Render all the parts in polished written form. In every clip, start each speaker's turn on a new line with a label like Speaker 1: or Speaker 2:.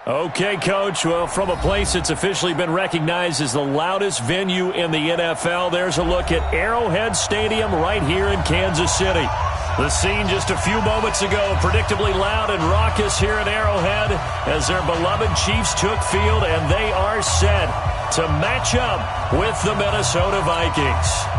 Speaker 1: Okay, Coach. Well, from a place that's officially been recognized as the loudest venue in the NFL, there's a look at Arrowhead Stadium right here in Kansas City. The scene just a few moments ago, predictably loud and raucous here at Arrowhead as their beloved Chiefs took field, and they are set to match up with the Minnesota Vikings.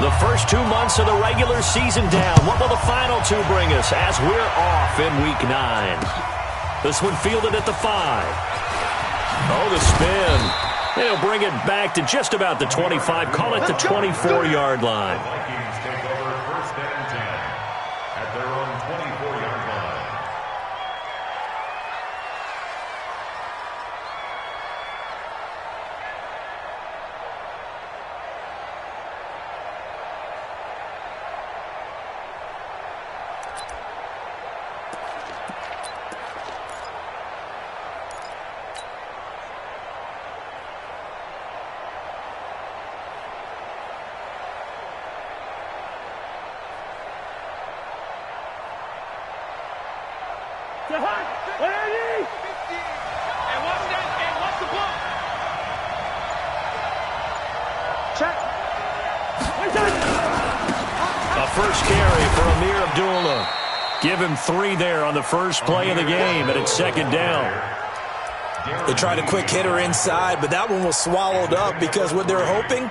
Speaker 1: The first 2 months of the regular season down. What will the final two bring us as we're off in Week 9? This one fielded at the 5. Oh, the spin. They'll bring it back to just about the 25. Call it the 24-yard line.
Speaker 2: Vikings take over first and 10 at their own 24-yard line.
Speaker 1: A first carry for Amir Abdullah. Give him 3 there on the first play of the game, and it's second down.
Speaker 3: They tried a quick hitter inside, but that one was swallowed up because what they're hoping,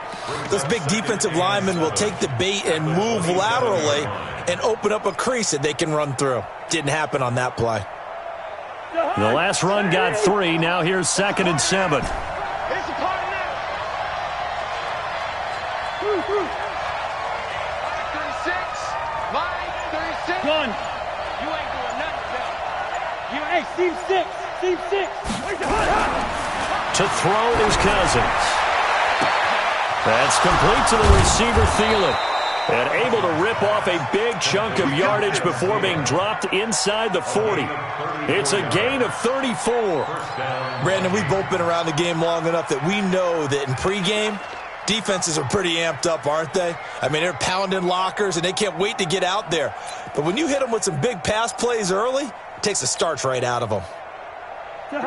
Speaker 3: those big defensive linemen will take the bait and move laterally and open up a crease that they can run through. Didn't happen on that play.
Speaker 1: The last run got 3. Now here's 2nd and 7.
Speaker 4: Team 6.
Speaker 1: To throw is Cousins. That's complete to the receiver, Thielen. And able to rip off a big chunk of yardage before being dropped inside the 40. It's a gain of 34.
Speaker 3: Brandon, we've both been around the game long enough that we know that in pregame, defenses are pretty amped up, aren't they? I mean, they're pounding lockers, and they can't wait to get out there. But when you hit them with some big pass plays early, it takes the starch right out of them.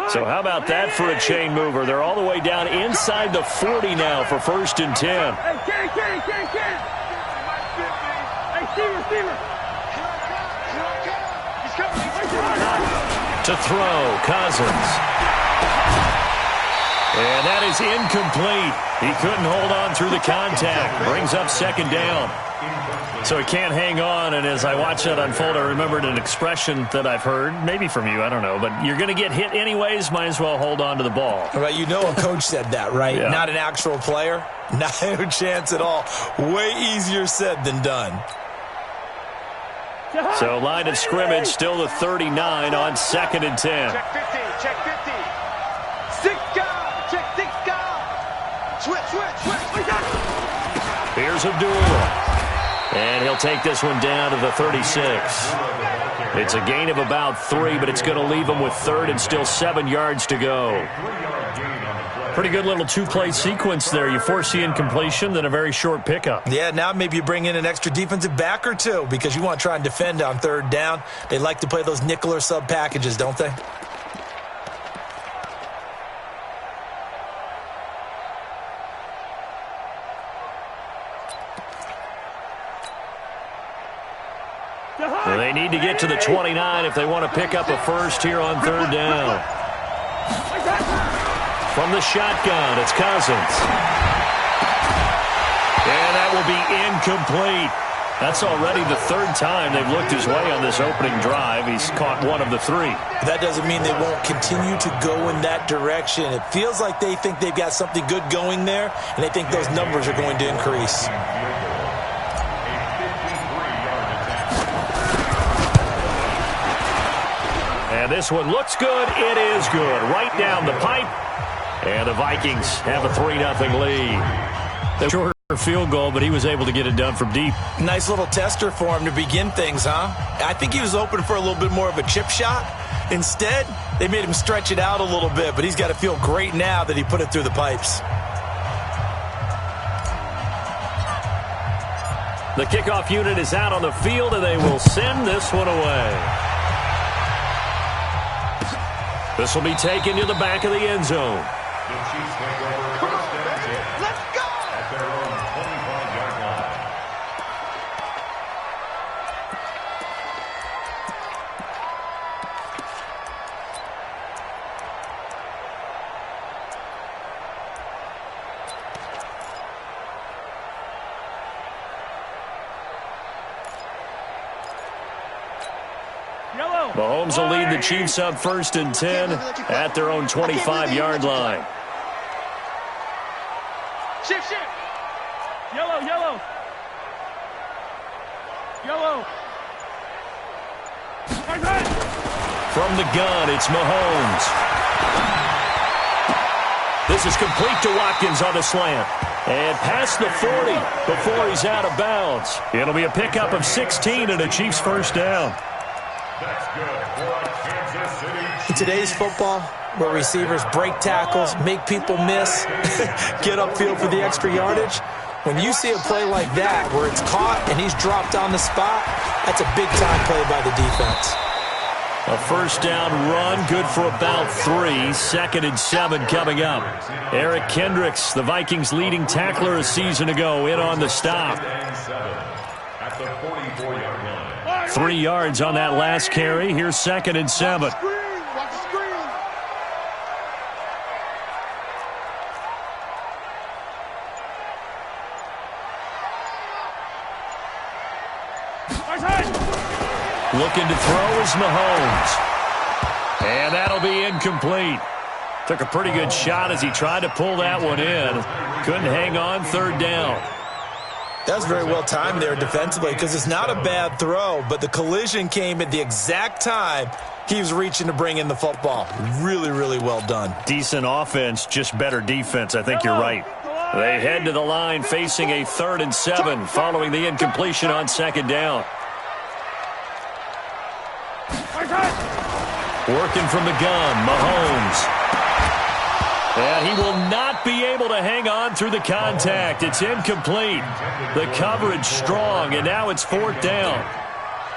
Speaker 1: So how about that for a chain mover? They're all the way down inside the 40 now for 1st and 10.
Speaker 4: Hey, Ken. Hey, receiver. He's coming.
Speaker 1: To throw, Cousins. And that is incomplete. He couldn't hold on through the contact. Brings up 2nd down. So he can't hang on, and as I watch that unfold, I remembered an expression that I've heard, maybe from you, I don't know, but you're going to get hit anyways, might as well hold on to the ball.
Speaker 3: Right, you know a coach said that, right?
Speaker 1: Yeah. Not
Speaker 3: an actual player. No chance at all. Way easier said than done.
Speaker 1: So line of scrimmage, still the 39 on 2nd and 10.
Speaker 4: Check 50, check 50. 6 guard, check 6 guard. Switch.
Speaker 1: Here's Abdullah. And he'll take this one down to the 36. It's a gain of about 3, but it's going to leave him with 3rd and still 7 yards to go. Pretty good little 2-play sequence there. You foresee incompletion, then a very short pickup.
Speaker 3: Yeah, now maybe you bring in an extra defensive back or two because you want to try and defend on 3rd down. They like to play those nickel or sub packages, don't they?
Speaker 1: Well, they need to get to the 29 if they want to pick up a first here on 3rd down. From the shotgun, it's Cousins. And that will be incomplete. That's already the 3rd time they've looked his way on this opening drive. He's caught 1 of the 3.
Speaker 3: That doesn't mean they won't continue to go in that direction. It feels like they think they've got something good going there, and they think those numbers are going to increase.
Speaker 1: And this one looks good. It is good. Right down the pipe. And the Vikings have a 3-0 lead. Shorter field goal, but he was able to get it done from deep.
Speaker 3: Nice little tester for him to begin things, huh? I think he was open for a little bit more of a chip shot. Instead, they made him stretch it out a little bit, but he's got to feel great now that he put it through the pipes.
Speaker 1: The kickoff unit is out on the field, and they will send this one away. This will be taken to the back of the end zone.
Speaker 2: The Chiefs take over first and 10.
Speaker 4: Let's go!
Speaker 2: At their own 25-yard line.
Speaker 1: Mahomes will lead the Chiefs up first and 10 at their own 25-yard line.
Speaker 4: Shift, shift. Yellow, yellow. Yellow.
Speaker 1: From the gun, it's Mahomes. This is complete to Watkins on the slant. And past the 40 before he's out of bounds. It'll be a pickup of 16 and a Chiefs first down.
Speaker 2: That's good for a Kansas City Chiefs.
Speaker 3: In today's football, where receivers break tackles, make people miss, get upfield for the extra yardage, when you see a play like that where it's caught and he's dropped on the spot, that's a big-time play by the defense.
Speaker 1: A first down run, good for about 3. 2nd and 7 coming up. Eric Kendricks, the Vikings' leading tackler a season ago, in on the stop.
Speaker 2: At the 44-yard line.
Speaker 1: 3 yards on that last carry. Here's 2nd and 7.
Speaker 4: Watch the screen.
Speaker 1: Looking to throw is Mahomes. And that'll be incomplete. Took a pretty good shot as he tried to pull that one in. Couldn't hang on, 3rd down.
Speaker 3: That's very well timed there defensively because it's not a bad throw, but the collision came at the exact time he was reaching to bring in the football. Really, really well done.
Speaker 1: Decent offense, just better defense. I think you're right. They head to the line facing a 3rd and 7 following the incompletion on 2nd down. Working from the gun, Mahomes. And he will not be able to hang on through the contact. It's incomplete. The coverage strong, and now it's 4th down.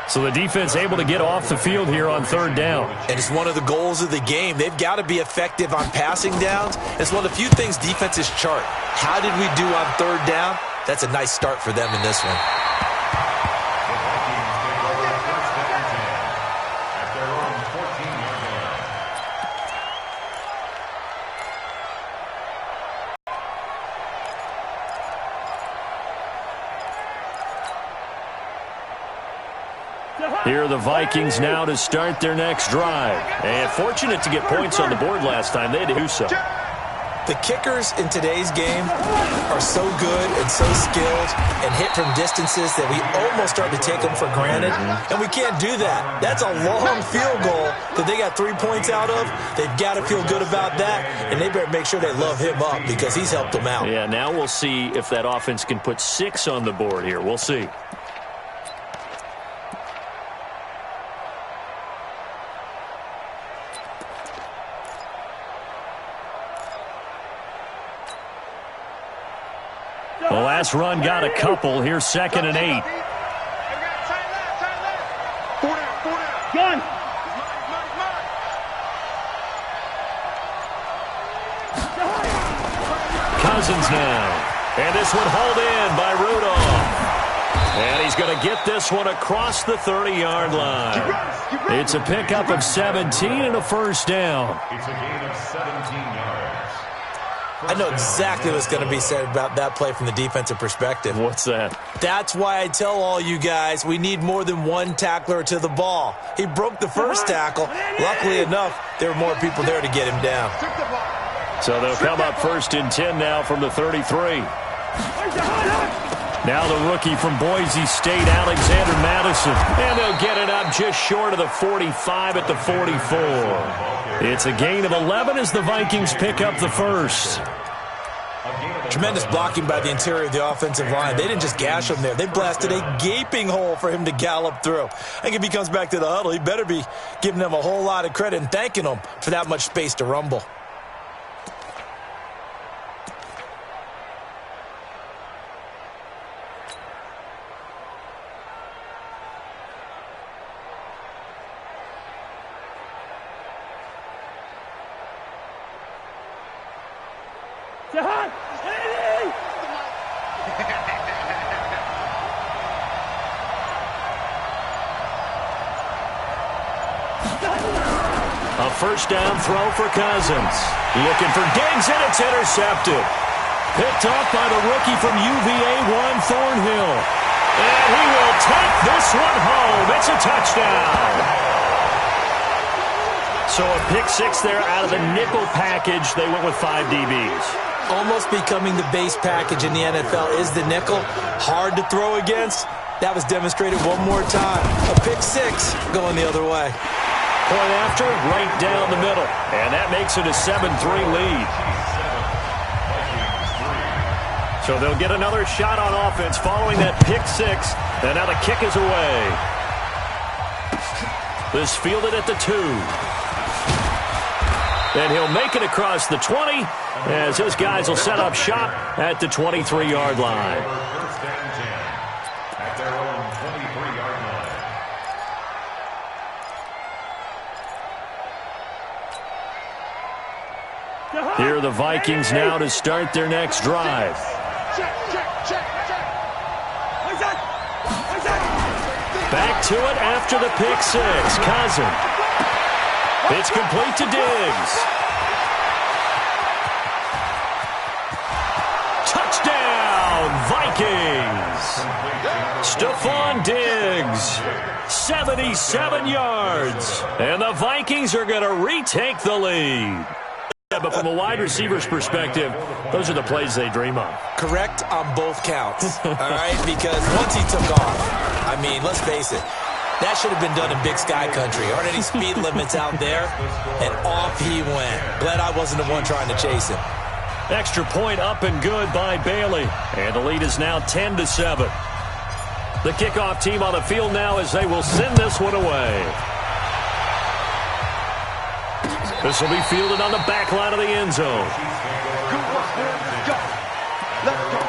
Speaker 1: So the defense able to get off the field here on 3rd down.
Speaker 3: And it's one of the goals of the game. They've got to be effective on passing downs. It's one of the few things defenses chart. How did we do on 3rd down? That's a nice start for them in this one.
Speaker 1: Here are the Vikings now to start their next drive. And fortunate to get points on the board last time. They had to do so.
Speaker 3: The kickers in today's game are so good and so skilled and hit from distances that we almost start to take them for granted. And we can't do that. That's a long field goal that they got 3 points out of. They've got to feel good about that, and they better make sure they love him up because he's helped them out.
Speaker 1: Yeah, now we'll see if that offense can put 6 on the board here. We'll see. The last run got a couple. Here's 2nd and 8.
Speaker 4: Gun.
Speaker 1: Cousins now. And this one hauled in by Rudolph. And he's going to get this one across the 30-yard line. It's a pickup of 17 and a first down.
Speaker 2: It's a gain of 17 yards.
Speaker 3: I know exactly what's going to be said about that play from the defensive perspective.
Speaker 1: What's that?
Speaker 3: That's why I tell all you guys we need more than one tackler to the ball. He broke the first tackle. Luckily enough, there were more people there to get him down.
Speaker 1: So they'll come up 1st and 10 now from the 33. Now the rookie from Boise State, Alexander Madison. And they'll get it up just short of the 45 at the 44. It's a gain of 11 as the Vikings pick up the first.
Speaker 3: Tremendous blocking by the interior of the offensive line. They didn't just gash him there. They blasted a gaping hole for him to gallop through. I think if he comes back to the huddle, he better be giving them a whole lot of credit and thanking them for that much space to rumble.
Speaker 1: A first down throw for Cousins. Looking for Diggs, and it's intercepted. Picked off by the rookie from UVA, Thornhill. And he will take this one home. It's a touchdown. So a pick six there out of the nickel package. They went with 5 DBs.
Speaker 3: Almost becoming the base package in the NFL is the nickel. Hard to throw against. That was demonstrated one more time. A pick six going the other way.
Speaker 1: Point after, right down the middle. And that makes it a 7-3 lead. So they'll get another shot on offense following that pick six. And now the kick is away. This fielded at the 2. And he'll make it across the 20 as his guys will set up shop at the 23-yard line.
Speaker 2: First and 10 at their own 23-yard line.
Speaker 1: Here are the Vikings now to start their next drive. Back to it after the pick six. Cousins. It's complete to Diggs. Touchdown, Vikings. Stephon Diggs, 77 yards. And the Vikings are going to retake the lead. Yeah, but from a wide receiver's perspective, those are the plays they dream of.
Speaker 3: Correct on both counts, all right? Because once he took off, I mean, let's face it, that should have been done in Big Sky Country. Aren't any speed limits out there? And off he went. Glad I wasn't the one trying to chase him.
Speaker 1: Extra point up and good by Bailey. And the lead is now 10-7. The kickoff team on the field now as they will send this one away. This will be fielded on the back line of the end zone.
Speaker 4: Good work, let's go. Let's go.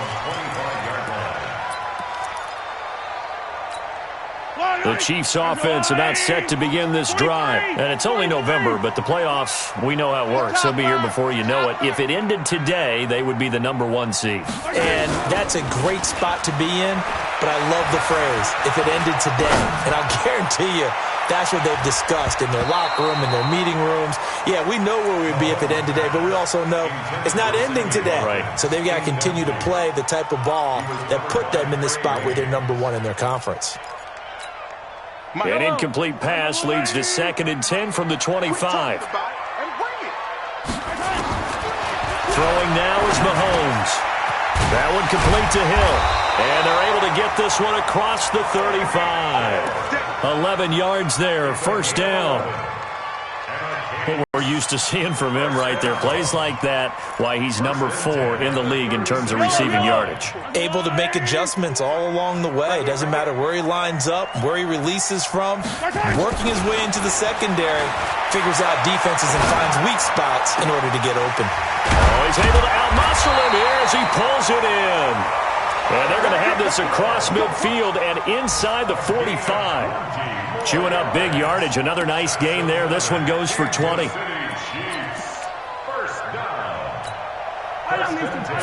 Speaker 1: The Chiefs offense about set to begin this drive. And it's only November, but the playoffs, we know how it works. They'll be here before you know it. If it ended today, they would be the #1 seed.
Speaker 3: And that's a great spot to be in, but I love the phrase, if it ended today. And I'll guarantee you, that's what they've discussed in their locker room, in their meeting rooms. Yeah, we know where we'd be if it ended today, but we also know it's not ending today.
Speaker 1: Right.
Speaker 3: So they've got to continue to play the type of ball that put them in the spot where they're #1 in their conference.
Speaker 1: An incomplete pass leads to 2nd and 10 from the 25. Throwing now is Mahomes. That one complete to Hill. And they're able to get this one across the 35. 11 yards there, first down. What we're used to seeing from him right there. Plays like that, why he's #4 in the league in terms of receiving yardage.
Speaker 3: Able to make adjustments all along the way. Doesn't matter where he lines up, where he releases from. Working his way into the secondary. Figures out defenses and finds weak spots in order to get open.
Speaker 1: Oh, he's able to outmuscle him here as he pulls it in. And they're going to have this across midfield and inside the 45. Chewing up big yardage. Another nice gain there. This one goes for 20.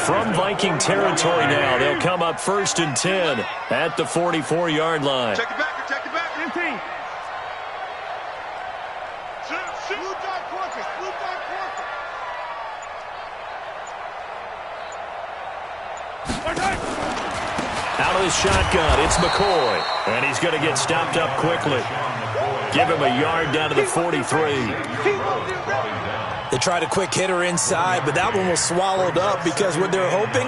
Speaker 1: From Viking territory now, they'll come up 1st and 10 at the 44-yard line.
Speaker 4: Check it back, check it back. 15.
Speaker 1: Out of the shotgun, it's McCoy. And he's going to get stopped up quickly. Give him a yard down to the 43.
Speaker 3: They tried a quick hitter inside, but that one was swallowed up because what they're hoping,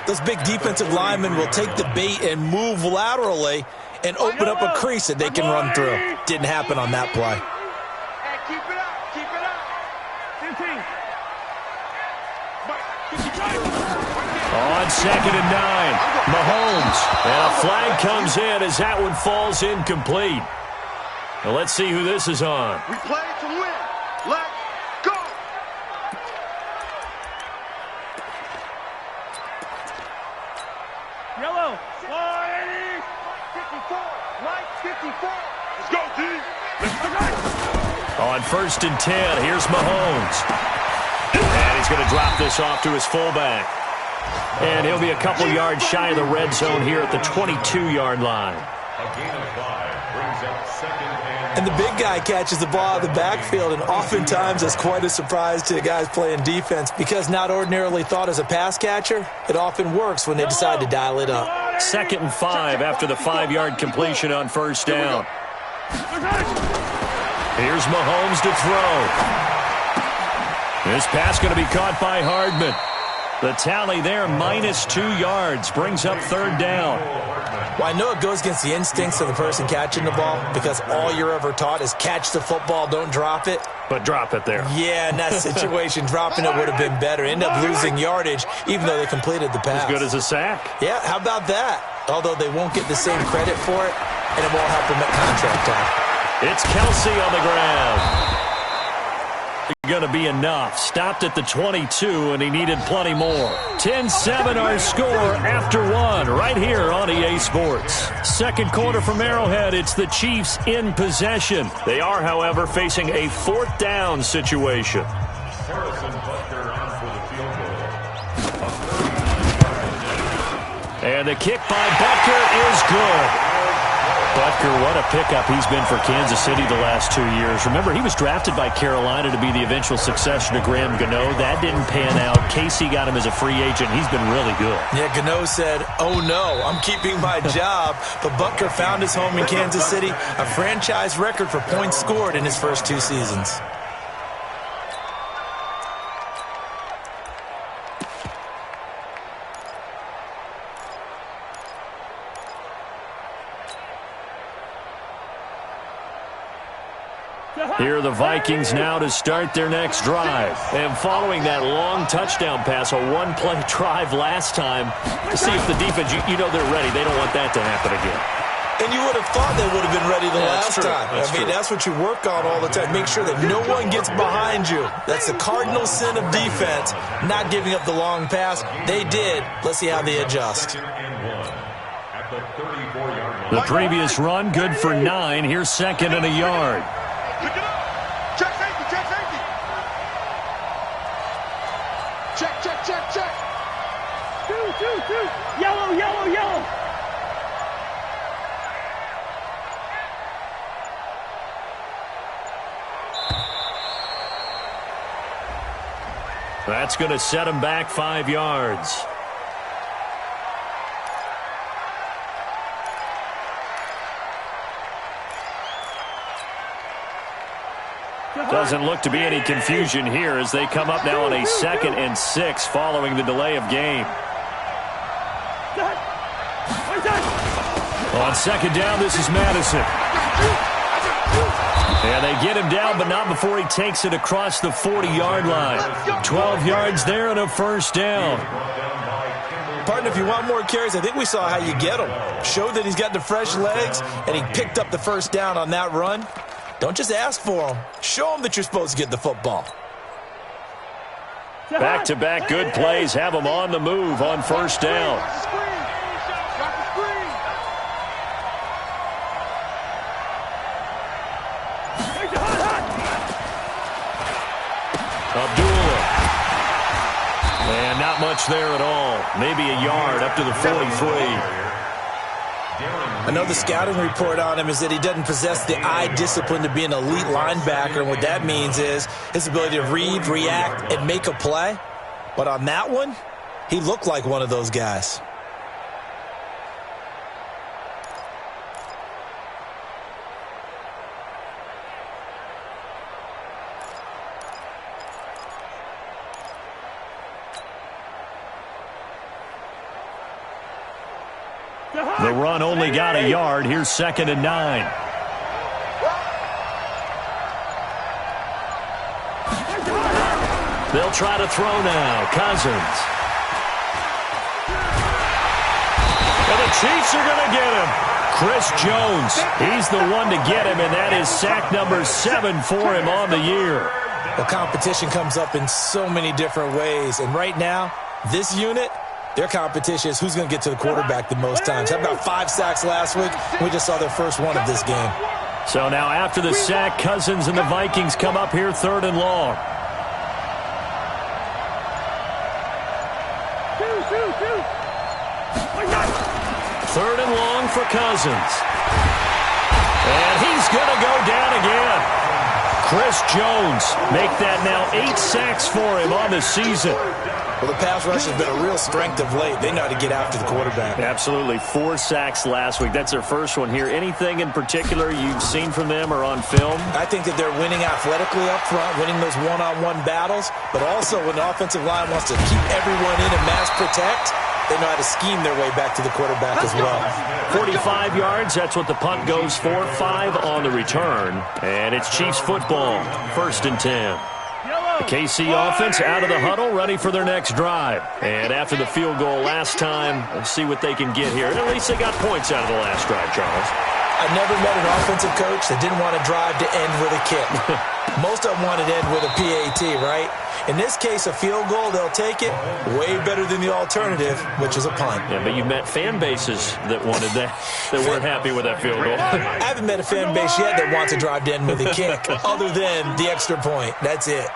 Speaker 3: those big defensive linemen will take the bait and move laterally and open up a crease that they can run through. Didn't happen on that play.
Speaker 4: And keep it up, keep it up. 15.
Speaker 1: On 2nd and 9, Mahomes. And a flag comes in as that one falls incomplete. Now let's see who this is on.
Speaker 4: We play to win. Let's go. Yellow. 54. Light 54. Let's go, D. Let's go.
Speaker 1: On 1st and 10, here's Mahomes. And he's He's going to drop this off to his fullback. And he'll be a couple yards shy of the red zone here at the 22-yard line.
Speaker 2: A gain of 5 brings up second
Speaker 3: And the big guy catches the ball out of the backfield, and oftentimes that's quite a surprise to the guys playing defense because not ordinarily thought as a pass catcher, it often works when they decide to dial it up.
Speaker 1: 2nd and 5 after the 5-yard completion on first down. Here's Mahomes to throw. This pass going to be caught by Hardman. The tally there, -2 yards, brings up 3rd down.
Speaker 3: Well, I know it goes against the instincts of the person catching the ball because all you're ever taught is catch the football, don't drop it.
Speaker 1: But drop it there.
Speaker 3: Yeah, in that situation, dropping it would have been better. End up losing yardage, even though they completed the pass.
Speaker 1: As good as a sack.
Speaker 3: Yeah, how about that? Although they won't get the same credit for it, and it won't help them at contract time.
Speaker 1: It's Kelsey on the ground. Going to be enough. Stopped at the 22, and he needed plenty more. 10-7 our score after 1 right here on EA Sports. Second quarter from Arrowhead. It's the Chiefs in possession. They are, however, facing a 4th down situation.
Speaker 2: Harrison Butker on for the field goal.
Speaker 1: And the kick by Butker is good. Butker, what a pickup he's been for Kansas City the last 2 years. Remember, he was drafted by Carolina to be the eventual successor to Graham Gano. That didn't pan out. Casey got him as a free agent. He's been really good.
Speaker 3: Yeah, Gano said, oh no, I'm keeping my job. But Butker found his home in Kansas City, a franchise record for points scored in his first 2 seasons.
Speaker 1: Here are the Vikings now to start their next drive. And following that long touchdown pass, a one-play drive last time, to see if the defense, you know they're ready. They don't want that to happen again.
Speaker 3: And you would have thought they would have been ready the last time. That's what you work on all the time. Make sure that no one gets behind you. That's the cardinal sin of defense, not giving up the long pass. They did. Let's see how they adjust.
Speaker 2: At the 34-yard line.
Speaker 1: The previous run, good for 9. Here's 2nd and a yard.
Speaker 4: Pick it up. Check safety, check safety. Check. Two. Yellow.
Speaker 1: That's going to set him back 5 yards. Doesn't look to be any confusion here as they come up now on a 2nd and 6 following the delay of game. On 2nd down, this is Madison. And they get him down, but not before he takes it across the 40-yard line. 12 yards there and a 1st down.
Speaker 3: Partner, if you want more carries, I think we saw how you get him. Showed that he's got the fresh legs, and he picked up the 1st down on that run. Don't just ask for him. Show him that you're supposed to get the football.
Speaker 1: Back-to-back good plays have him on the move on 1st down. Abdullah. And not much there at all. Maybe a yard up to the 43.
Speaker 3: I know the scouting report on him is that he doesn't possess the eye discipline to be an elite linebacker, and what that means is his ability to read, react, and make a play. But on that one, he looked like one of those guys.
Speaker 1: The run only got a yard. Here's 2nd and 9. They'll try to throw now. Cousins. And the Chiefs are going to get him. Chris Jones. He's the one to get him, and that is sack number 7 for him on the year.
Speaker 3: The competition comes up in so many different ways, and right now, this unit, their competition is who's going to get to the quarterback the most times. How about 5 sacks last week? We just saw their first one of this game.
Speaker 1: So now after the sack, Cousins and the Vikings come up here 3rd and long. 3rd and long for Cousins. And he's going to go down again. Chris Jones make that now 8 sacks for him on the season.
Speaker 3: Well, the pass rush has been a real strength of late. They know how to get after the quarterback.
Speaker 1: Absolutely. 4 sacks last week. That's their first one here. Anything in particular you've seen from them or on film?
Speaker 3: I think that they're winning athletically up front, winning those one-on-one battles, but also when the offensive line wants to keep everyone in and mass protect, they know how to scheme their way back to the quarterback as well.
Speaker 1: 45 yards, that's what the punt goes for. 5 on the return. And it's Chiefs football. 1st and 10. The KC offense out of the huddle, ready for their next drive. And after the field goal last time, let's see what they can get here. And at least they got points out of the last drive, Charles.
Speaker 3: I never met an offensive coach that didn't want to drive to end with a kick. Most of them wanted to end with a PAT, right? In this case, a field goal, they'll take it. Way better than the alternative, which is a punt.
Speaker 1: Yeah, but you've met fan bases that wanted that, that weren't happy with that field goal.
Speaker 3: I haven't met a fan base yet that wants to drive to end with a kick, other than the extra point. That's it.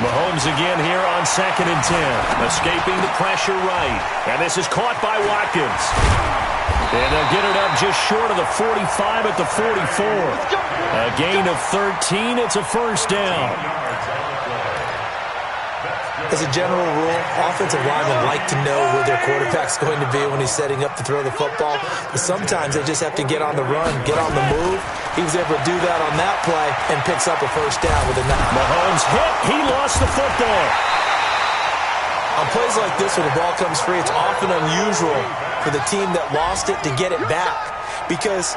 Speaker 1: Mahomes again here on 2nd and 10. Escaping the pressure right. And this is caught by Watkins. And they'll get it up just short of the 45 at the 44. A gain of 13. It's a 1st down.
Speaker 3: As a general rule, offensive linemen like to know where their quarterback's going to be when he's setting up to throw the football. But sometimes they just have to get on the run, get on the move. He was able to do that on that play and picks up a 1st down with a 9.
Speaker 1: Mahomes hit. He lost the football.
Speaker 3: On plays like this where the ball comes free, it's often unusual for the team that lost it to get it back. Because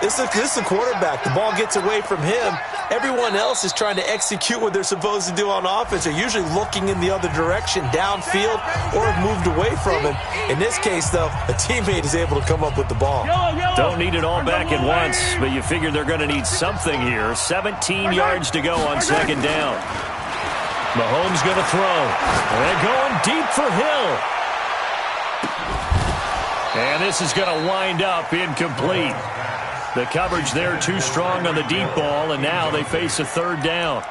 Speaker 3: this is the quarterback. The ball gets away from him. Everyone else is trying to execute what they're supposed to do on offense. They're usually looking in the other direction, downfield, or have moved away from him. In this case, though, a teammate is able to come up with the ball.
Speaker 1: Don't need it all back at once, but you figure they're going to need something here. 17 yards to go on 2nd down. Mahomes going to throw. And going deep for Hill. And this is going to wind up incomplete. The coverage there too strong on the deep ball, and now they face a 3rd down.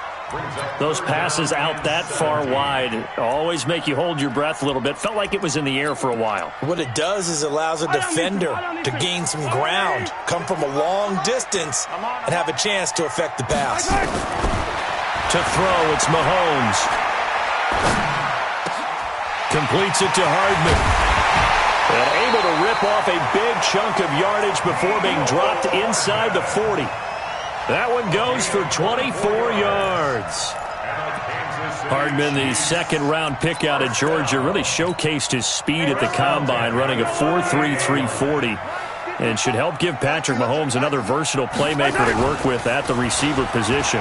Speaker 1: Those passes out that far wide always make you hold your breath a little bit. Felt like it was in the air for a while.
Speaker 3: What it does is allows a defender to gain some ground, come from a long distance, and have a chance to affect the pass.
Speaker 1: To throw, it's Mahomes. Completes it to Hardman. And able to rip off a big chunk of yardage before being dropped inside the 40. That one goes for 24 yards. Hardman, the 2nd-round pick out of Georgia, really showcased his speed at the combine, running a 4.3 340, and should help give Patrick Mahomes another versatile playmaker to work with at the receiver position.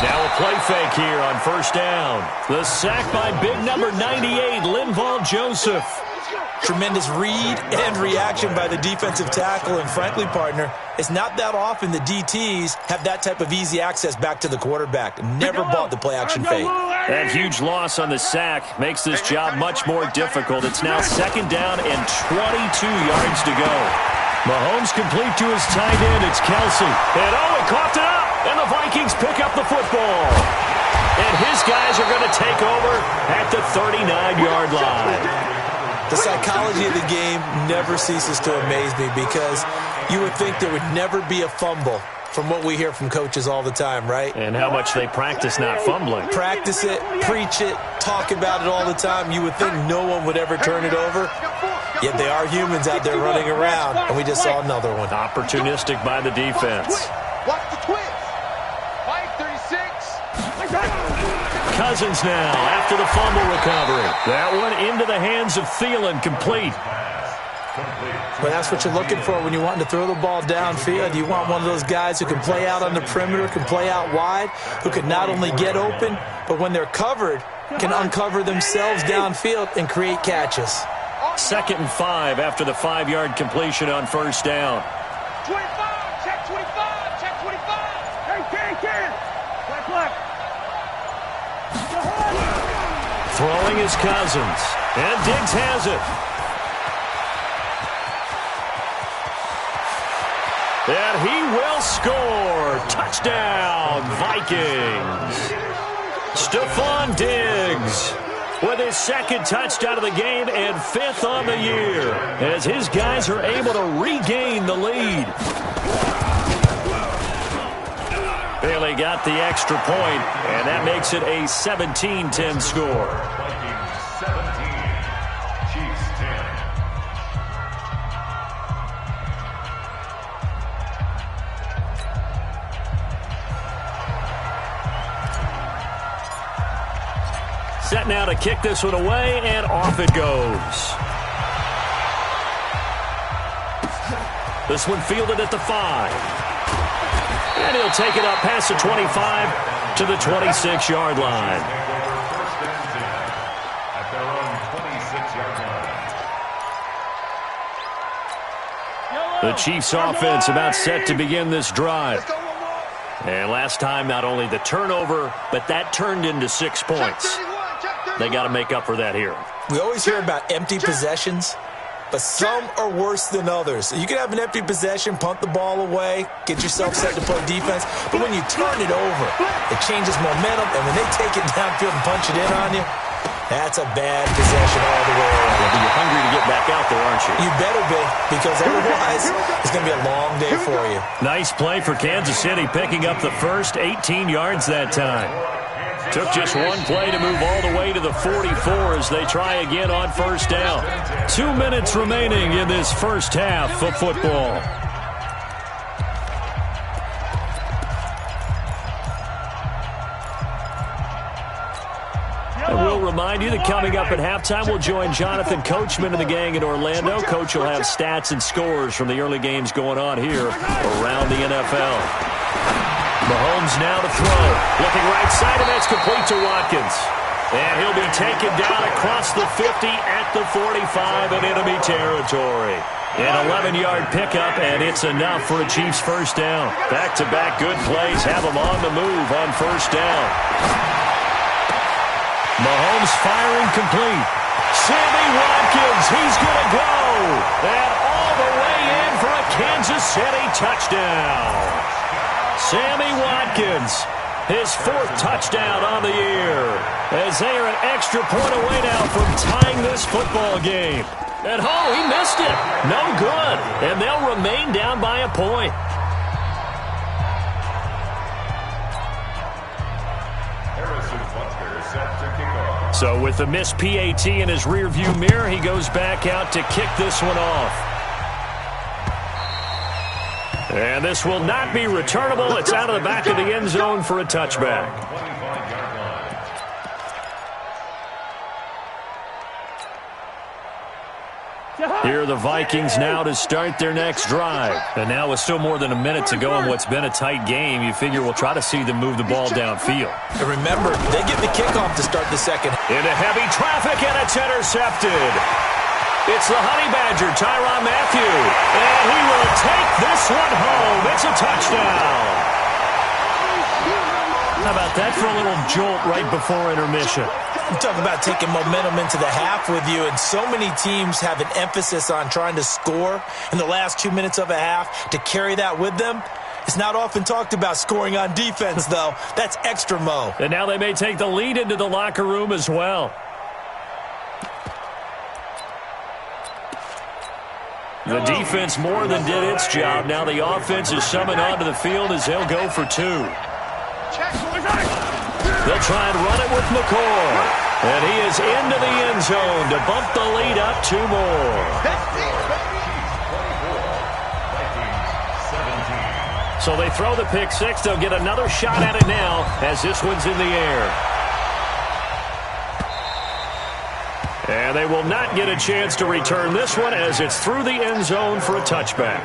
Speaker 1: Now a play fake here on 1st down. The sack by big number 98, Linval Joseph.
Speaker 3: Tremendous read and reaction by the defensive tackle, and frankly, partner, it's not that often the DTs have that type of easy access back to the quarterback. Never bought the play-action fake.
Speaker 1: That huge loss on the sack makes this job much more difficult. It's now 2nd down and 22 yards to go. Mahomes complete to his tight end. It's Kelsey. And he coughed it up, and the Vikings pick up the football. And his guys are going to take over at the 39-yard line.
Speaker 3: The psychology of the game never ceases to amaze me because you would think there would never be a fumble from what we hear from coaches all the time, right?
Speaker 1: And how much they practice not fumbling.
Speaker 3: Practice it, preach it, talk about it all the time. You would think no one would ever turn it over. Yet they are humans out there running around, and we just saw another one.
Speaker 1: Opportunistic by the defense.
Speaker 4: Watch the twist. 5:36.
Speaker 1: Cousins now after the fumble recovery. That one into the hands of Thielen, complete.
Speaker 3: But that's what you're looking for when you're wanting to throw the ball downfield. You want one of those guys who can play out on the perimeter, can play out wide, who can not only get open, but when they're covered, can uncover themselves downfield and create catches.
Speaker 1: 2nd and 5 after the 5-yard completion on 1st down.
Speaker 4: 25, check 25, check 25. Hey, play.
Speaker 1: Throwing is Cousins. And Diggs has it. And he will score. Touchdown, Vikings. Stephon Diggs. with his second touchdown of the game and 5th on the year as his guys are able to regain the lead. Bailey got the extra point, and that makes it a 17-10 score.
Speaker 2: Vikings 17, Chiefs 10.
Speaker 1: Set now to kick this one away, and off it goes. This one fielded at the 5. And he'll take it up past the 25 to the 26-yard line.
Speaker 2: First and 10 at their own 26-yard line.
Speaker 1: The Chiefs offense about set to begin this drive. And last time, not only the turnover, but that turned into 6 points. They got to make up for that here.
Speaker 3: We always hear about empty possessions, but some are worse than others. You can have an empty possession, punt the ball away, get yourself set to play defense, but when you turn it over, it changes momentum, and when they take it downfield and punch it in on you, that's a bad possession all the way around.
Speaker 1: You're hungry to get back out there, aren't you?
Speaker 3: You better be, because otherwise it's going to be a long day for you.
Speaker 1: Nice play for Kansas City, picking up the first 18 yards that time. Took just one play to move all the way to the 44 as they try again on first down. 2 minutes remaining in this first half of football. And we'll remind you that coming up at halftime, we'll join Jonathan Coachman and the gang in Orlando. Coach will have stats and scores from the early games going on here around the NFL. Mahomes now to throw. Looking right side, and that's complete to Watkins. And he'll be taken down across the 50 at the 45 in enemy territory. An 11-yard pickup, and it's enough for a Chiefs first down. Back-to-back good plays have them on the move on first down. Mahomes firing complete. Sammy Watkins, he's going to go. And all the way in for a Kansas City touchdown. Sammy Watkins, his 4th touchdown on the year, as they are an extra point away now from tying this football game. And he missed it. No good. And they'll remain down by a point.
Speaker 2: Harrison Butker set to kick off.
Speaker 1: So with the missed PAT in his rearview mirror, he goes back out to kick this one off. And this will not be returnable. It's out of the back of the end zone for a touchback.
Speaker 2: 25-yard line.
Speaker 1: Here are the Vikings now to start their next drive. And now with still more than a minute to go in what's been a tight game, you figure we'll try to see them move the ball downfield.
Speaker 3: And remember, they get the kickoff to start the second.
Speaker 1: Into heavy traffic, and it's intercepted. It's the Honey Badger, Tyrann Mathieu. And he will take this one home. It's a touchdown. How about that for a little jolt right before intermission?
Speaker 3: You talk about taking momentum into the half with you, and so many teams have an emphasis on trying to score in the last 2 minutes of a half to carry that with them. It's not often talked about scoring on defense, though. That's extra mo.
Speaker 1: And now they may take the lead into the locker room as well. The defense more than did its job. Now the offense is summoned onto the field as they'll go for 2. They'll try and run it with McCoy. And he is into the end zone to bump the lead up 2 more. So they throw the pick 6. They'll get another shot at it now as this one's in the air. And they will not get a chance to return this one as it's through the end zone for a touchback.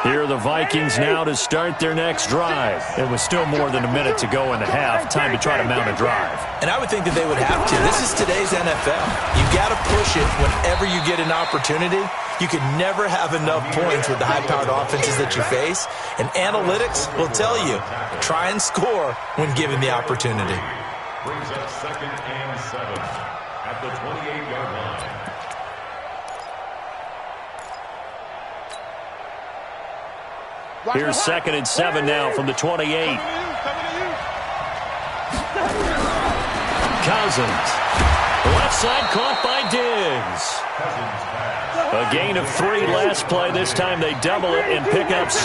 Speaker 1: Here are the Vikings now to start their next drive. It was still more than a minute to go in the half. Time to try to mount a drive.
Speaker 3: And I would think that they would have to. This is today's NFL. You got to push it whenever you get an opportunity. You can never have enough points with the high-powered offenses that you face. And analytics will tell you, try and score when given the opportunity.
Speaker 2: Brings up 2nd and 7 at the 28-yard line.
Speaker 1: Here's 2nd and 7 now from the 28. Cousins. Left side caught by Diggs. A gain of 3 last play. This time they double it and pick up 6.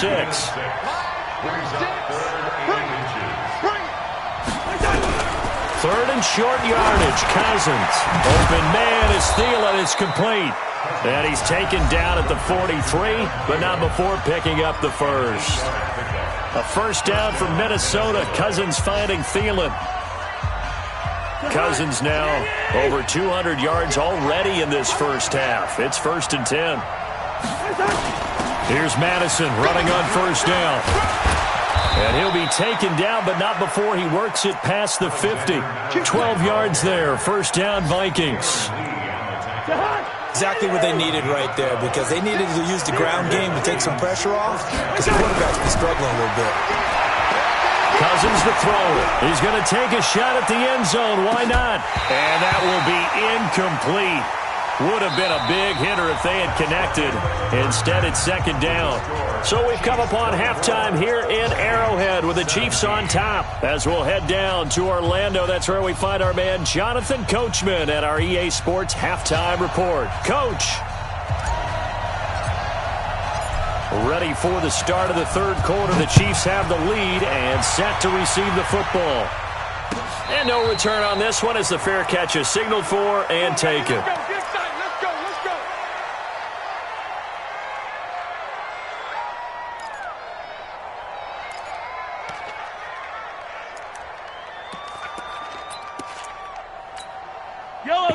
Speaker 1: Third and short yardage. Cousins. Open man is Thielen. It's complete. And he's taken down at the 43, but not before picking up the first. A first down for Minnesota. Cousins finding Thielen. Cousins now over 200 yards already in this first half. It's 1st and 10. Here's Madison running on first down. And he'll be taken down, but not before he works it past the 50. 12 yards there. First down, Vikings.
Speaker 3: Exactly what they needed right there, because they needed to use the ground game to take some pressure off, because the quarterback's been struggling a little bit.
Speaker 1: Cousins to throw it. He's going to take a shot at the end zone. Why not? And that will be incomplete. Would have been a big hitter if they had connected. Instead, it's 2nd down. So we've come upon halftime here in Arrowhead with the Chiefs on top. As we'll head down to Orlando, that's where we find our man Jonathan Coachman at our EA Sports Halftime Report. Coach. Ready for the start of the 3rd quarter. The Chiefs have the lead and set to receive the football. And no return on this one as the fair catch is signaled for and taken.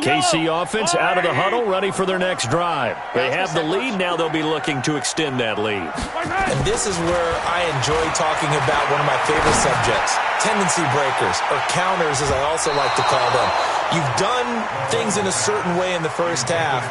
Speaker 1: KC offense out of the huddle, ready for their next drive. They have the lead. Now they'll be looking to extend that lead.
Speaker 3: And this is where I enjoy talking about one of my favorite subjects, tendency breakers, or counters as I also like to call them. You've done things in a certain way in the first half,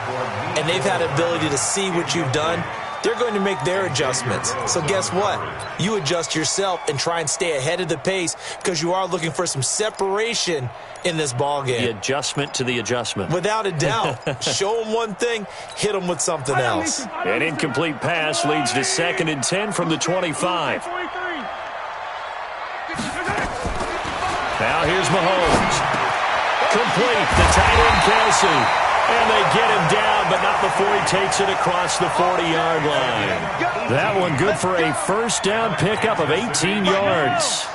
Speaker 3: and they've had the ability to see what you've done. They're going to make their adjustments. So guess what? You adjust yourself and try and stay ahead of the pace, because you are looking for some separation in this ball game.
Speaker 1: The adjustment to the adjustment.
Speaker 3: Without a doubt. Show them one thing, hit them with something else.
Speaker 1: An incomplete pass leads to 2nd and 10 from the 25. Now here's Mahomes. Complete. The tight end, Kelsey. And they get him down, but not before he takes it across the 40-yard line. That one good for a first down pickup of 18 yards.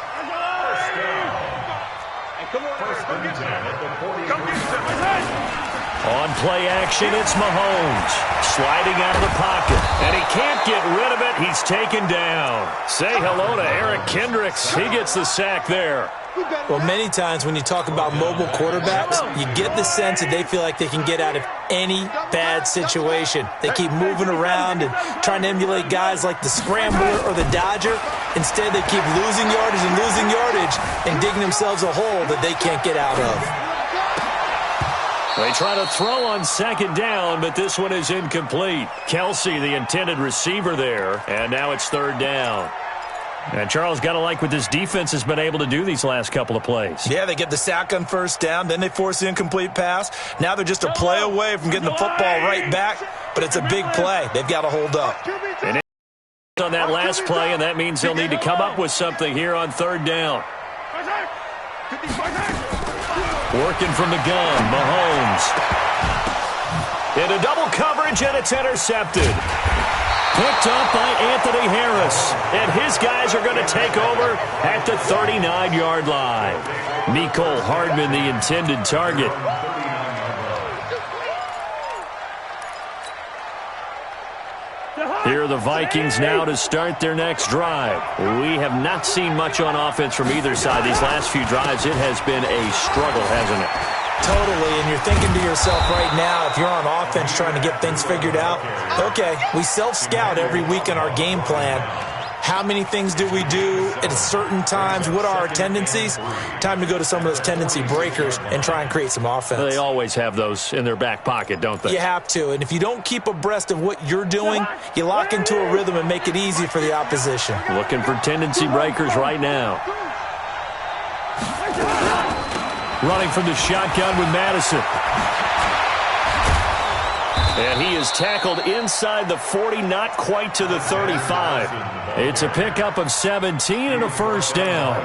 Speaker 1: On play action, it's Mahomes. Sliding out of the pocket. And he can't get rid of it. He's taken down. Say hello to Eric Kendricks. He gets the sack there.
Speaker 3: Well, many times when you talk about mobile quarterbacks, you get the sense that they feel like they can get out of any bad situation. They keep moving around and trying to emulate guys like the Scrambler or the Dodger. Instead, they keep losing yardage and digging themselves a hole that they can't get out of.
Speaker 1: They try to throw on 2nd down, but this one is incomplete. Kelsey, the intended receiver there, and now it's 3rd down. And Charles, got to like what this defense has been able to do these last couple of plays.
Speaker 3: Yeah, they get the sack on first down, then they force the incomplete pass. Now they're just a play away from getting the football right back, but it's a big play. They've got to hold up.
Speaker 1: And on that last play, and that means they'll need to come up with something here on 3rd down. Working from the gun, Mahomes. Into double coverage, and it's intercepted. Picked up by Anthony Harris. And his guys are going to take over at the 39-yard line. Mecole Hardman, the intended target. Here are the Vikings now to start their next drive. We have not seen much on offense from either side. These last few drives, it has been a struggle, hasn't it?
Speaker 3: Totally, and you're thinking to yourself right now, if you're on offense trying to get things figured out, okay, we self-scout every week in our game plan. How many things do we do at certain times? What are our tendencies? Time to go to some of those tendency breakers and try and create some offense.
Speaker 1: They always have those in their back pocket, don't they?
Speaker 3: You have to, and if you don't keep abreast of what you're doing, you lock into a rhythm and make it easy for the opposition.
Speaker 1: Looking for tendency breakers right now. Running from the shotgun with Madison. And he is tackled inside the 40, not quite to the 35. It's a pickup of 17 and a first down.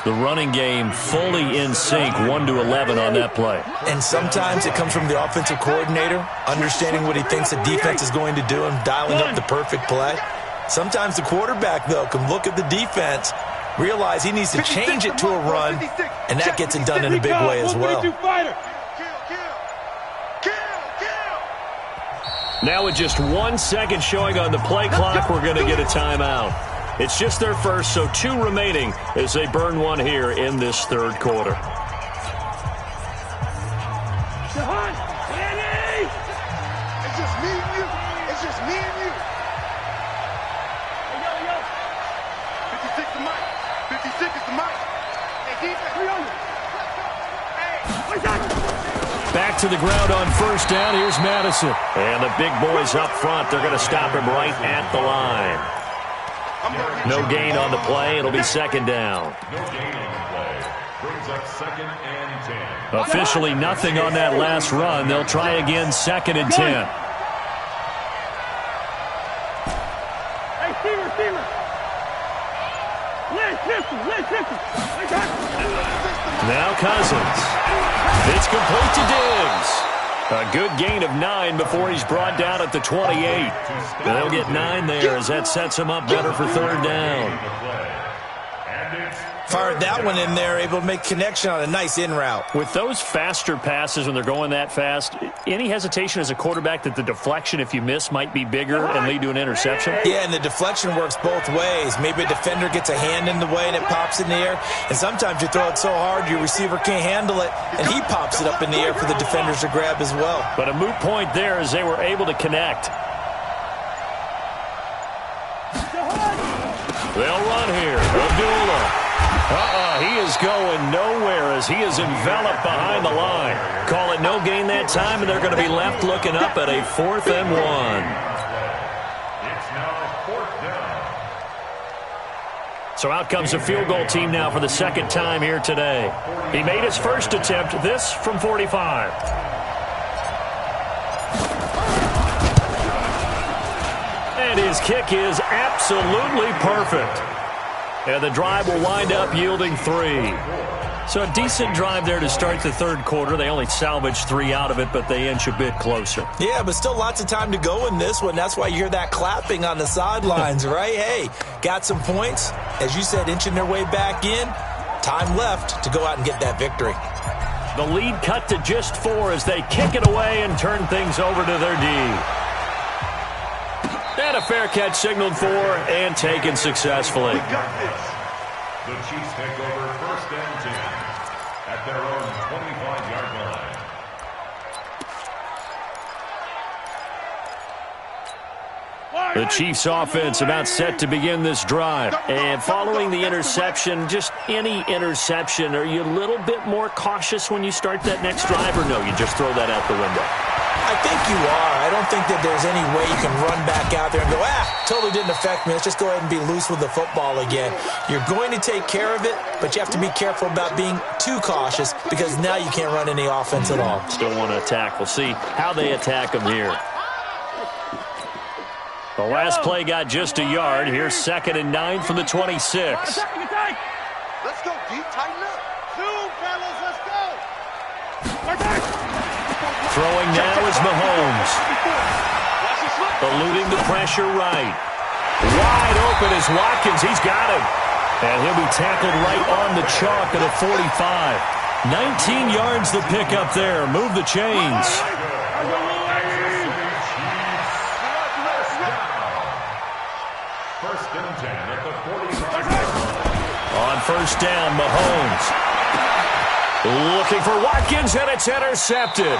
Speaker 1: The running game fully in sync, 1-11 on that play.
Speaker 3: And sometimes it comes from the offensive coordinator, understanding what he thinks the defense is going to do and dialing up the perfect play. Sometimes the quarterback, though, can look at the defense, realize he needs to change it to a run, and that gets it done in a big way as well.
Speaker 1: Now with just 1 second showing on the play clock, we're going to get a timeout. It's just their first, so 2 remaining as they burn one here in this third quarter.
Speaker 4: It's just me and you. It's just me and you. Hey, yo. 56 the mic. 56 is the mic. Hey, defense, we on you.
Speaker 1: Back to the ground on first down. Here's Madison. And the big boys up front. They're going to stop him right at the line. No gain on the play. It'll be second down.
Speaker 2: No gain on the play. Brings up 2nd and 10.
Speaker 1: Officially nothing on that last run. They'll try again, 2nd and 10.
Speaker 4: Hey, receiver.
Speaker 1: Now Cousins. It's complete to Diggs. A good gain of 9 before he's brought down at the 28. They'll get 9 there as that sets him up better for third down.
Speaker 3: Fired that one in there, able to make connection on a nice in route.
Speaker 1: With those faster passes when they're going that fast, any hesitation as a quarterback that the deflection, if you miss, might be bigger and lead to an interception?
Speaker 3: Yeah, and the deflection works both ways. Maybe a defender gets a hand in the way and it pops in the air. And sometimes you throw it so hard your receiver can't handle it, and he pops it up in the air for the defenders to grab as well.
Speaker 1: But a moot point there as they were able to connect. They'll run here. Abdullah. He is going nowhere as he is enveloped behind the line. Call it no gain that time, and they're going to be left looking up at a 4th and 1.
Speaker 2: It's now 4th down.
Speaker 1: So out comes the field goal team now for the second time here today. He made his first attempt, this from 45. And his kick is absolutely perfect. And the drive will wind up yielding 3. So a decent drive there to start the third quarter. They only salvaged 3 out of it, but they inch a bit closer.
Speaker 3: Yeah, but still lots of time to go in this one. That's why you hear that clapping on the sidelines, right? Hey, got some points. As you said, inching their way back in. Time left to go out and get that victory.
Speaker 1: The lead cut to just 4 as they kick it away and turn things over to their D. And a fair catch signaled for and taken successfully.
Speaker 2: We got this. The Chiefs take over 1st and 10 at their own 25-yard line.
Speaker 1: The Chiefs offense about set to begin this drive. And following the interception, just any interception, are you a little bit more cautious when you start that next drive, or no, you just throw that out the window?
Speaker 3: I think you are. I don't think that there's any way you can run back out there and go, totally didn't affect me. Let's just go ahead and be loose with the football again. You're going to take care of it, but you have to be careful about being too cautious because now you can't run any offense at all.
Speaker 1: Still want to attack. We'll see how they attack them here. The last play got just a yard. Here's 2nd and 9 from the 26.
Speaker 4: Let's go, deep, tighten up. 2, fellas, let's go.
Speaker 1: Throwing now is Mahomes. Eluding the pressure right. Wide open is Watkins. He's got him. And he'll be tackled right on the chalk at a 45. 19 yards the pick up there. Move the chains. On first down, Mahomes. Looking for Watkins, and it's intercepted.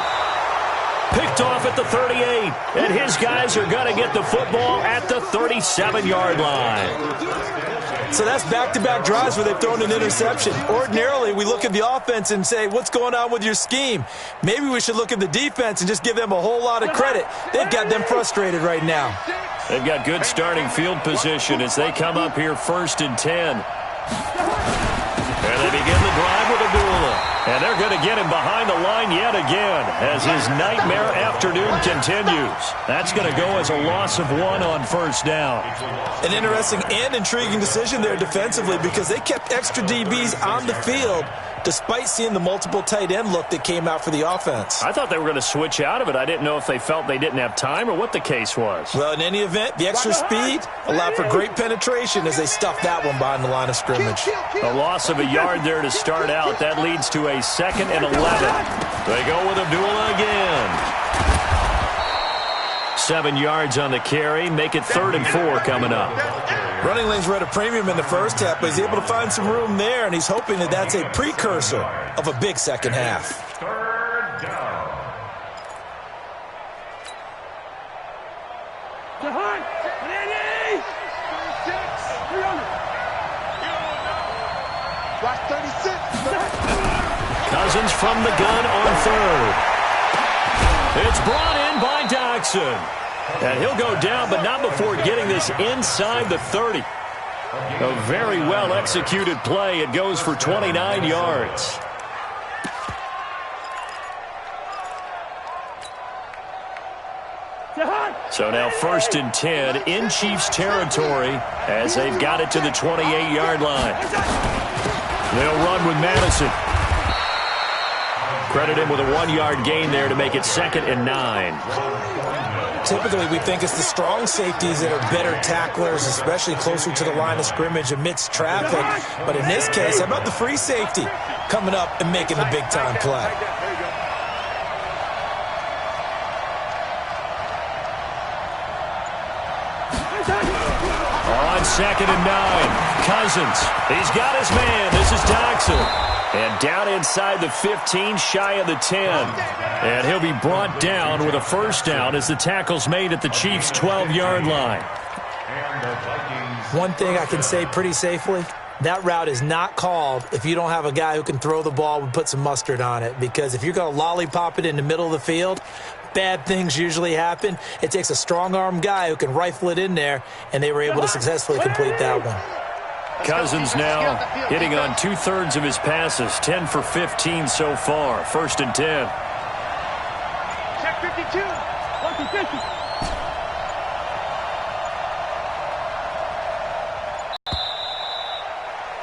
Speaker 1: Picked off at the 38, and his guys are going to get the football at the 37-yard line.
Speaker 3: So that's back-to-back drives where they've thrown an interception. Ordinarily, we look at the offense and say, what's going on with your scheme? Maybe we should look at the defense and just give them a whole lot of credit. They've got them frustrated right now.
Speaker 1: They've got good starting field position as they come up here 1st and 10. And they begin the drive with Abdullah. And they're going to get him behind the line yet again as his nightmare afternoon continues. That's going to go as a loss of 1 on first down.
Speaker 3: An interesting and intriguing decision there defensively because they kept extra DBs on the field despite seeing the multiple tight end look that came out for the offense.
Speaker 1: I thought they were going to switch out of it. I didn't know if they felt they didn't have time or what the case was.
Speaker 3: Well, in any event, the extra speed allowed for great penetration as they stuffed that one behind the line of scrimmage.
Speaker 1: A loss of a yard there to start out. That leads to a 2nd and 11. They go with Abdullah again. 7 yards on the carry. Make it 3rd and 4 coming up.
Speaker 3: Running lanes were at a premium in the first half, but he's able to find some room there, and he's hoping that that's a precursor of a big second half.
Speaker 2: 3rd down.
Speaker 4: Watch 36.
Speaker 1: Cousins from the gun on 3rd. It's brought in by Doxson. And he'll go down, but not before getting this inside the 30. A very well-executed play. It goes for 29 yards. So now 1st and 10 in Chiefs territory as they've got it to the 28-yard line. They'll run with Madison. Credit him with a 1-yard gain there to make it 2nd and 9.
Speaker 3: Typically, we think it's the strong safeties that are better tacklers, especially closer to the line of scrimmage amidst traffic. But in this case, how about the free safety coming up and making the big-time play?
Speaker 1: On 2nd and 9, Cousins. He's got his man. This is Doxson. And down inside the 15, shy of the 10. And he'll be brought down with a first down as the tackle's made at the Chiefs' 12-yard line.
Speaker 3: One thing I can say pretty safely, that route is not called if you don't have a guy who can throw the ball and put some mustard on it. Because if you're going to lollipop it in the middle of the field, bad things usually happen. It takes a strong-arm guy who can rifle it in there, and they were able to successfully complete that one.
Speaker 1: Cousins now hitting on 2/3 of his passes, 10 for 15 so far. 1st and 10.
Speaker 4: Check 52. 50.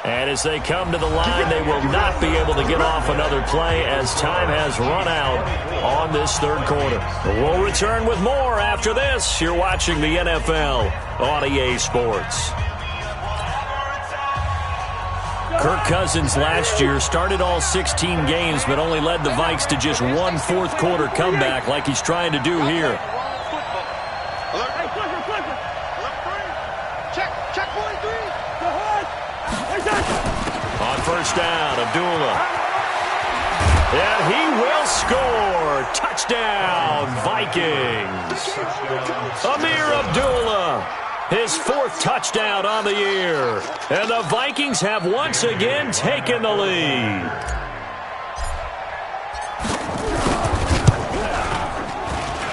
Speaker 1: And as they come to the line, they will not be able to get off another play as time has run out on this 3rd quarter. We'll return with more after this. You're watching the NFL on EA Sports. Kirk Cousins last year started all 16 games but only led the Vikes to just 1 fourth-quarter comeback like he's trying to do here. On first down, Abdullah. And he will score. Touchdown, Vikings. Amir Abdullah. His 4th touchdown on the year. And the Vikings have once again taken the lead.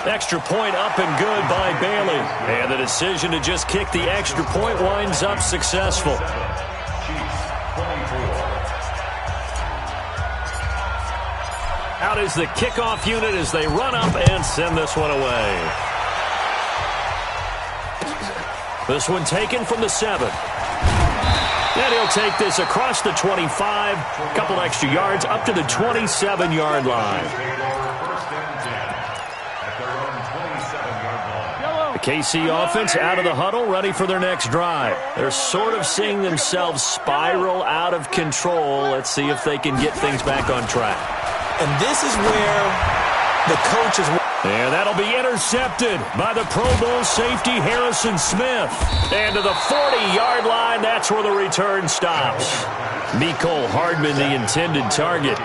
Speaker 1: Extra point up and good by Bailey. And the decision to just kick the extra point winds up successful. Out is the kickoff unit as they run up and send this one away. This one taken from the 7. And he'll take this across the 25, a couple extra yards up to the 27-yard line. The KC offense out of the huddle, ready for their next drive. They're sort of seeing themselves spiral out of control. Let's see if they can get things back on track.
Speaker 3: And this is where the coach is.
Speaker 1: And that'll be intercepted by the Pro Bowl safety Harrison Smith. And to the 40-yard line, that's where the return stops. Mecole Hardman, the intended target.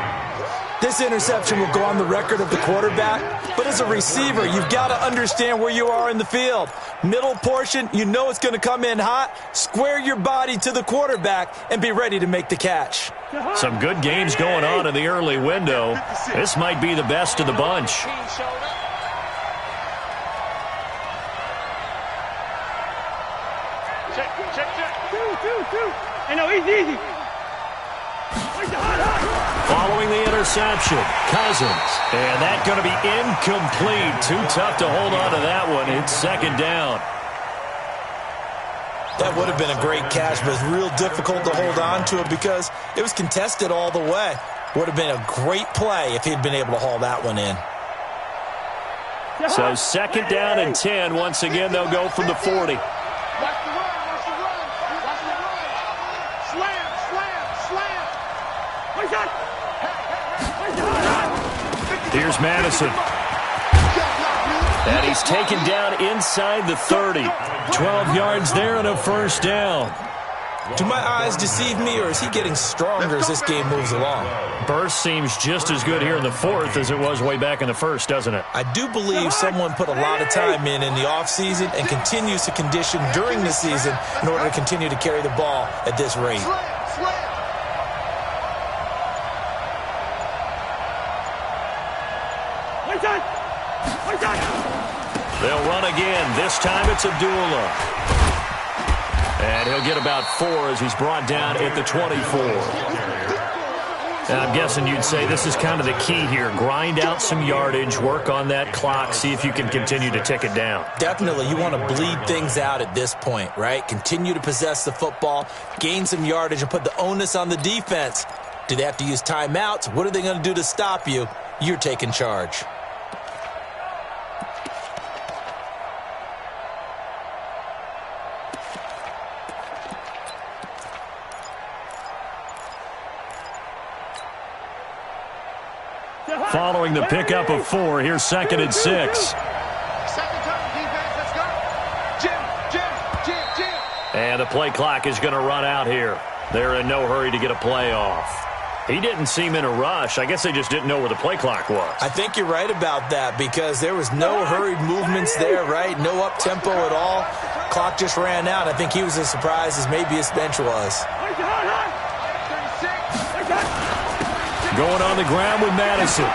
Speaker 3: This interception will go on the record of the quarterback, but as a receiver, you've got to understand where you are in the field. Middle portion, you know it's going to come in hot. Square your body to the quarterback and be ready to make the catch.
Speaker 1: Some good games going on in the early window. This might be the best of the bunch.
Speaker 4: Hey, no, he's easy.
Speaker 1: following the interception. Cousins. And that's going to be incomplete. Too tough to hold on to that one. It's second down.
Speaker 3: That would have been a great catch, but it's real difficult to hold on to it because it was contested all the way. Would have been a great play if he'd been able to haul that one in.
Speaker 1: So second down and 10. Once again, they'll go from the 40.
Speaker 4: Watch the run, watch the run, watch the run. Slam, slam, slam.
Speaker 1: Here's Madison. And he's taken down inside the 30. 12 yards there and a first down.
Speaker 3: Do my eyes deceive me, or is he getting stronger as this game moves along?
Speaker 1: Burst seems just as good here in the fourth as it was way back in the first, doesn't it?
Speaker 3: I do believe someone put a lot of time in the offseason and continues to condition during the season in order to continue to carry the ball at this rate.
Speaker 1: They'll run again. This time it's Abdullah. And he'll get about 4 as he's brought down at the 24. And I'm guessing you'd say this is kind of the key here. Grind out some yardage, work on that clock, see if you can continue to tick it down.
Speaker 3: Definitely. You want to bleed things out at this point, right? Continue to possess the football, gain some yardage, and put the onus on the defense. Do they have to use timeouts? What are they going to do to stop you? You're taking charge.
Speaker 1: Following the pickup of 4, here's second and 6.
Speaker 4: Second time, defense, let's go. Jim.
Speaker 1: And the play clock is going to run out here. They're in no hurry to get a play off. He didn't seem in a rush. I guess they just didn't know where the play clock was.
Speaker 3: I think you're right about that because there was no hurried movements there, right? No up-tempo at all. Clock just ran out. I think he was as surprised as maybe his bench was.
Speaker 1: Going on the ground with Madison.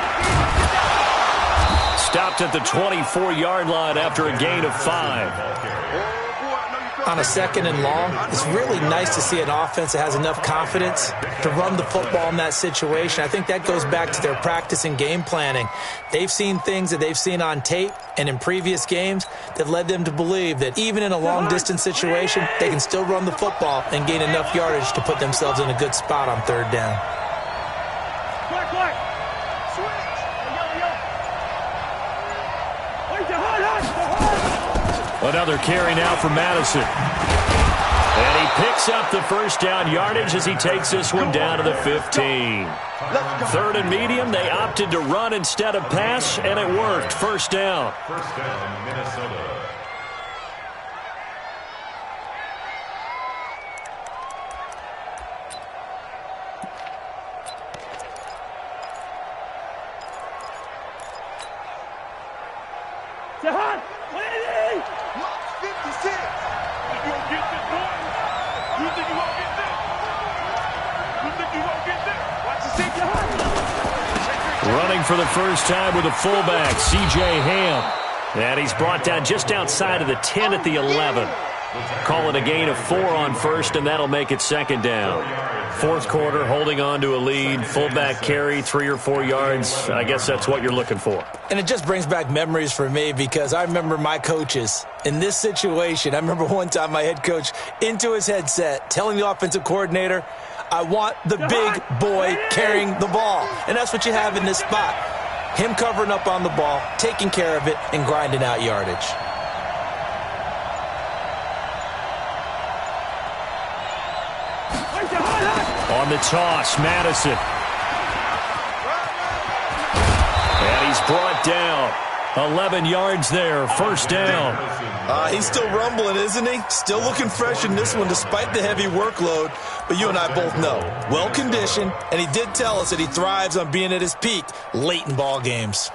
Speaker 1: Stopped at the 24-yard line after a gain of 5.
Speaker 3: On a second and long, it's really nice to see an offense that has enough confidence to run the football in that situation. I think that goes back to their practice and game planning. They've seen things that they've seen on tape and in previous games that led them to believe that even in a long-distance situation, they can still run the football and gain enough yardage to put themselves in a good spot on third down.
Speaker 1: Another carry now for Madison. And he picks up the first down yardage as he takes this one down to the 15. Third and medium, they opted to run instead of pass, and it worked. First down.
Speaker 2: First down, Minnesota.
Speaker 1: Running for the first time with a fullback, C.J. Ham. And he's brought down just outside of the 10 at the 11. Call it a gain of 4 on first, and that'll make it second down. Fourth quarter, holding on to a lead. Fullback carry, 3 or 4 yards. I guess that's what you're looking for.
Speaker 3: And it just brings back memories for me because I remember my coaches in this situation. I remember one time my head coach into his headset telling the offensive coordinator, I want the big boy carrying the ball. And that's what you have in this spot. Him covering up on the ball, taking care of it, and grinding out yardage.
Speaker 1: On the toss, Madison. And he's brought down. 11 yards there, first down.
Speaker 3: He's still rumbling, isn't he? Still looking fresh in this one despite the heavy workload. But you and I both know, well-conditioned, and he did tell us that he thrives on being at his peak late in ball games.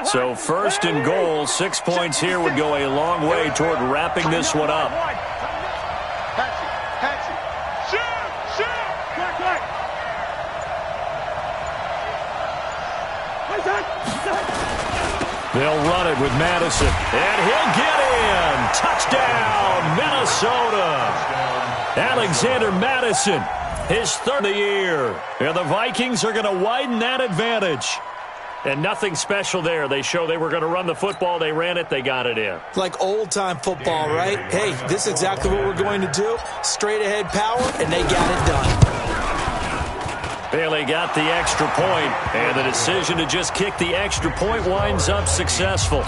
Speaker 1: So first and goal, 6 points here would go a long way toward wrapping this one up. They'll run it with Madison, and he'll get in. Touchdown, Minnesota. Alexander Madison, his third of the year. And the Vikings are going to widen that advantage. And nothing special there. They show they were going to run the football. They ran it. They got it in.
Speaker 3: Like old-time football, right? Hey, this is exactly what we're going to do. Straight-ahead power, and they got it done.
Speaker 1: Bailey got the extra point, and the decision to just kick the extra point winds up successful.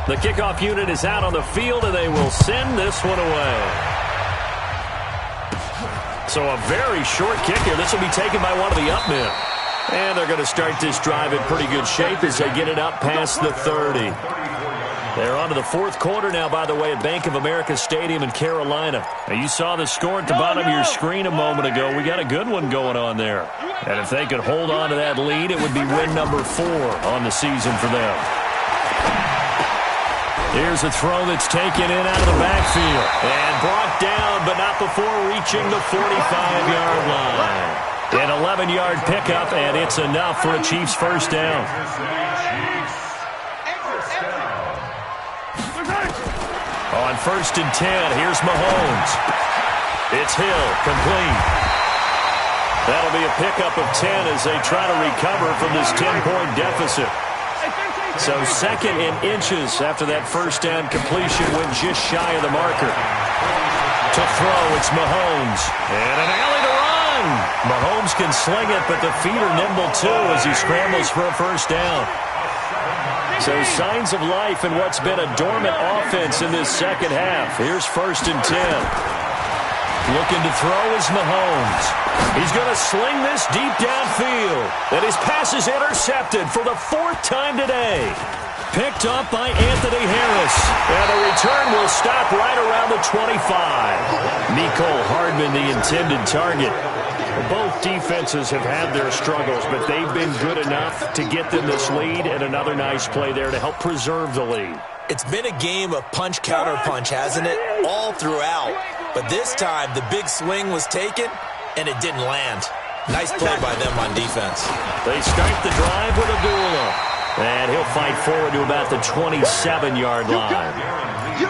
Speaker 1: The kickoff unit is out on the field, and they will send this one away. So a very short kick here. This will be taken by one of the up men. And they're going to start this drive in pretty good shape as they get it up past the 30. They're on to the fourth quarter now, by the way, at Bank of America Stadium in Carolina. Now, you saw the score at the bottom of your screen a moment ago. We got a good one going on there. And if they could hold on to that lead, it would be win number 4 on the season for them. Here's a throw that's taken in out of the backfield. And brought down, but not before reaching the 45-yard line. An 11-yard pickup, and it's enough for a Chiefs first down. On 1st and 10, here's Mahomes. It's Hill, complete. That'll be a pickup of 10 as they try to recover from this 10-point deficit. So 2nd and inches after that first down completion went just shy of the marker. To throw, it's Mahomes. And an alley to run. Mahomes can sling it, but the feet are nimble too as he scrambles for a first down. So signs of life in what's been a dormant offense in this second half. Here's 1st and 10. Looking to throw is Mahomes. He's going to sling this deep downfield. And his pass is intercepted for the 4th time today. Picked up by Anthony Harris. And the return will stop right around the 25. Mecole Hardman, the intended target. Both defenses have had their struggles, but they've been good enough to get them this lead, and another nice play there to help preserve the lead.
Speaker 3: It's been a game of punch-counter-punch, hasn't it? All throughout. But this time, the big swing was taken, and it didn't land. Nice play by them on defense.
Speaker 1: They start the drive with Abdullah. And he'll fight forward to about the 27-yard line.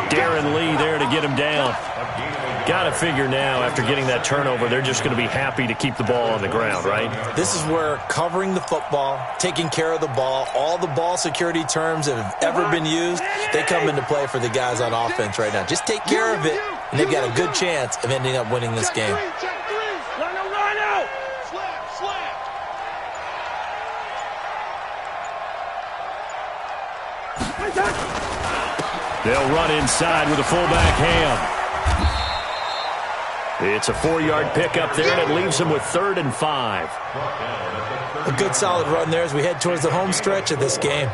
Speaker 1: Darren Lee there to get him down. Got to figure now, after getting that turnover, they're just going to be happy to keep the ball on the ground, right?
Speaker 3: This is where covering the football, taking care of the ball, all the ball security terms that have ever been used, they come into play for the guys on offense right now. Just take care of it, and they've got a good chance of ending up winning this game.
Speaker 1: They'll run inside with a fullback Ham. It's a 4-yard pickup there, and it leaves them with 3rd and 5.
Speaker 3: A good solid run there as we head towards the home stretch of this game.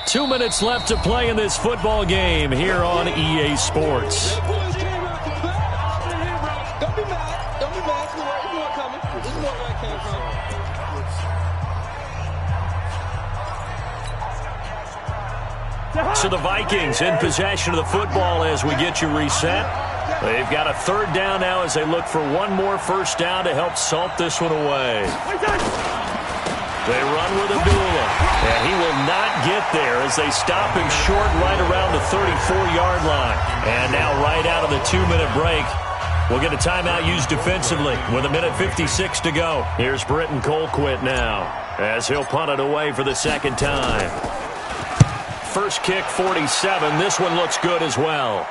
Speaker 1: 2 minutes left to play in this football game here on EA Sports. So the Vikings in possession of the football as we get you reset. They've got a 3rd down now as they look for one more first down to help salt this one away. They run with Abdullah, and he will not get there as they stop him short right around the 34-yard line. And now right out of the 2-minute break, we'll get a timeout used defensively with 1:56 to go. Here's Britton Colquitt now as he'll punt it away for the 2nd time. First kick, 47. This one looks good as well.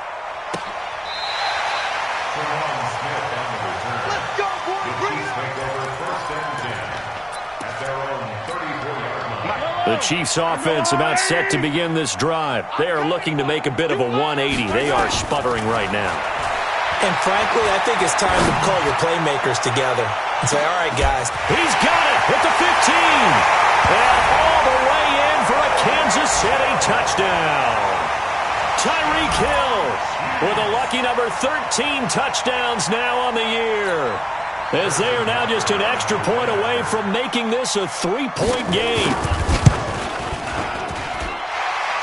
Speaker 1: The Chiefs offense about set to begin this drive. They are looking to make a bit of a 180. They are sputtering right now.
Speaker 3: And frankly, I think it's time to call your playmakers together and say, all right, guys.
Speaker 1: He's got it at the 15. And all the way in for a Kansas City touchdown. Tyreek Hill with a lucky number 13 touchdowns now on the year. As they are now just an extra point away from making this a 3-point game.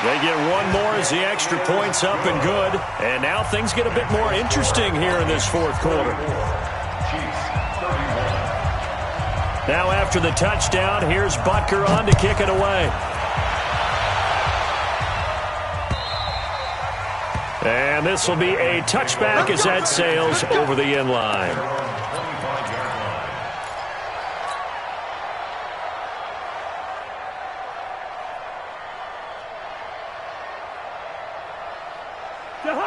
Speaker 1: They get one more as the extra point's up and good. And now things get a bit more interesting here in this fourth quarter. Now after the touchdown, here's Butker on to kick it away. And this will be a touchback as that sails over the end line.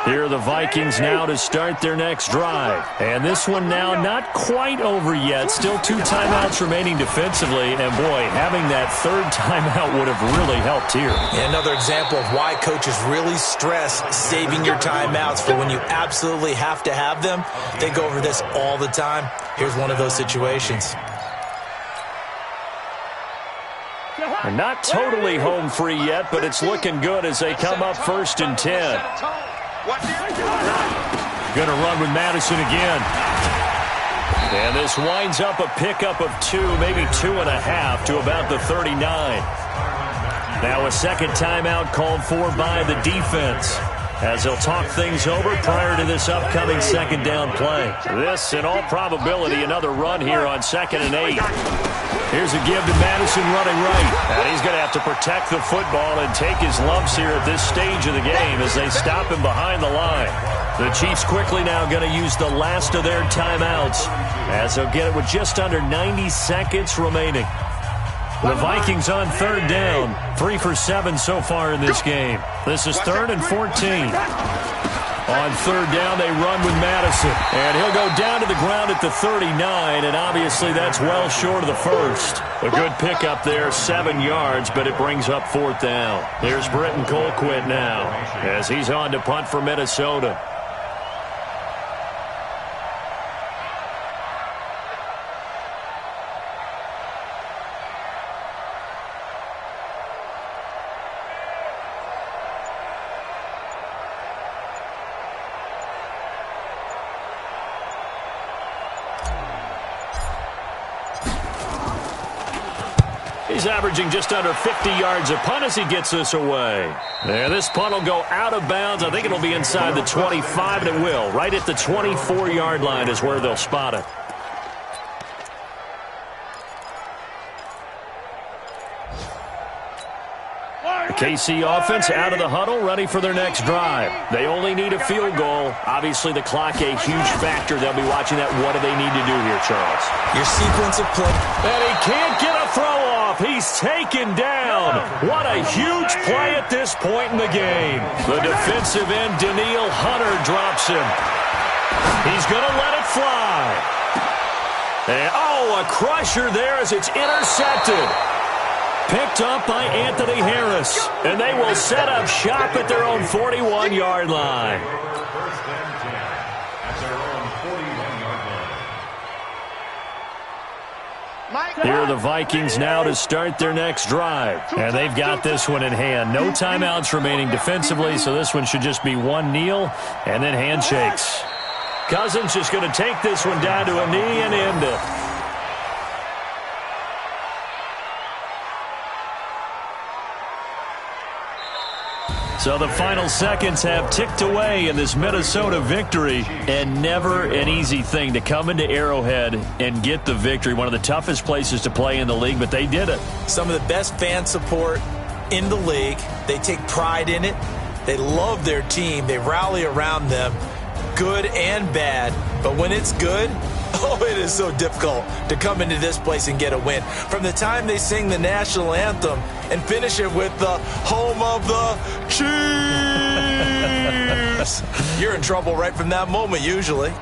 Speaker 1: Here are the Vikings now to start their next drive. And this one now not quite over yet. Still 2 timeouts remaining defensively. And, boy, having that third timeout would have really helped here.
Speaker 3: Another example of why coaches really stress saving your timeouts for when you absolutely have to have them. They go over this all the time. Here's one of those situations.
Speaker 1: They're not totally home free yet, but it's looking good as they come up 1st and 10. Going to run with Madison again. And this winds up a pickup of 2, maybe 2.5 to about the 39. Now a second timeout called for by the defense as they'll talk things over prior to this upcoming second down play. This, in all probability, another run here on 2nd and 8. Here's a give to Madison running right. And he's going to have to protect the football and take his lumps here at this stage of the game as they stop him behind the line. The Chiefs quickly now going to use the last of their timeouts as they'll get it with just under 90 seconds remaining. The Vikings on 3rd down, 3 for 7 so far in this game. This is 3rd and 14. On 3rd down, they run with Madison. And he'll go down to the ground at the 39, and obviously that's well short of the first. A good pickup there, 7 yards, but it brings up 4th down. Here's Britton Colquitt now as he's on to punt for Minnesota. He's averaging just under 50 yards a punt as he gets this away. And this punt will go out of bounds. I think it'll be inside the 25, and it will. Right at the 24-yard line is where they'll spot it. The KC offense out of the huddle, ready for their next drive. They only need a field goal. Obviously, the clock a huge factor. They'll be watching that. What do they need to do here, Charles?
Speaker 3: Your sequence of play.
Speaker 1: And he can't get a throw off. He's taken down. What a huge play at this point in the game. The defensive end, Daniil Hunter, drops him. He's going to let it fly. And, a crusher there as it's intercepted. Picked up by Anthony Harris. And they will set up shop at their own 41-yard line.
Speaker 2: First and 10 at their own 41-yard line.
Speaker 1: Here are the Vikings now to start their next drive. And they've got this one in hand. No timeouts remaining defensively, so this one should just be one kneel and then handshakes. Cousins just going to take this one down to a knee and end it. So the final seconds have ticked away in this Minnesota victory, and never an easy thing to come into Arrowhead and get the victory. One of the toughest places to play in the league, but they did it.
Speaker 3: Some of the best fan support in the league. They take pride in it. They love their team. They rally around them, good and bad. But when it's good, it is so difficult to come into this place and get a win. From the time they sing the national anthem and finish it with the home of the Chiefs, you're in trouble right from that moment usually.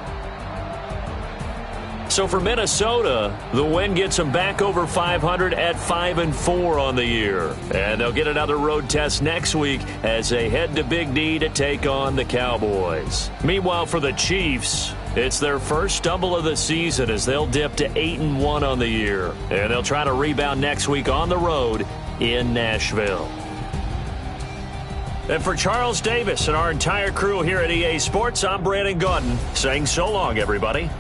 Speaker 1: So for Minnesota, the win gets them back over 500 at 5-4 on the year. And they'll get another road test next week as they head to Big D to take on the Cowboys. Meanwhile, for the Chiefs, it's their first stumble of the season as they'll dip to 8-1 on the year. And they'll try to rebound next week on the road in Nashville. And for Charles Davis and our entire crew here at EA Sports, I'm Brandon Gaudin saying so long, everybody.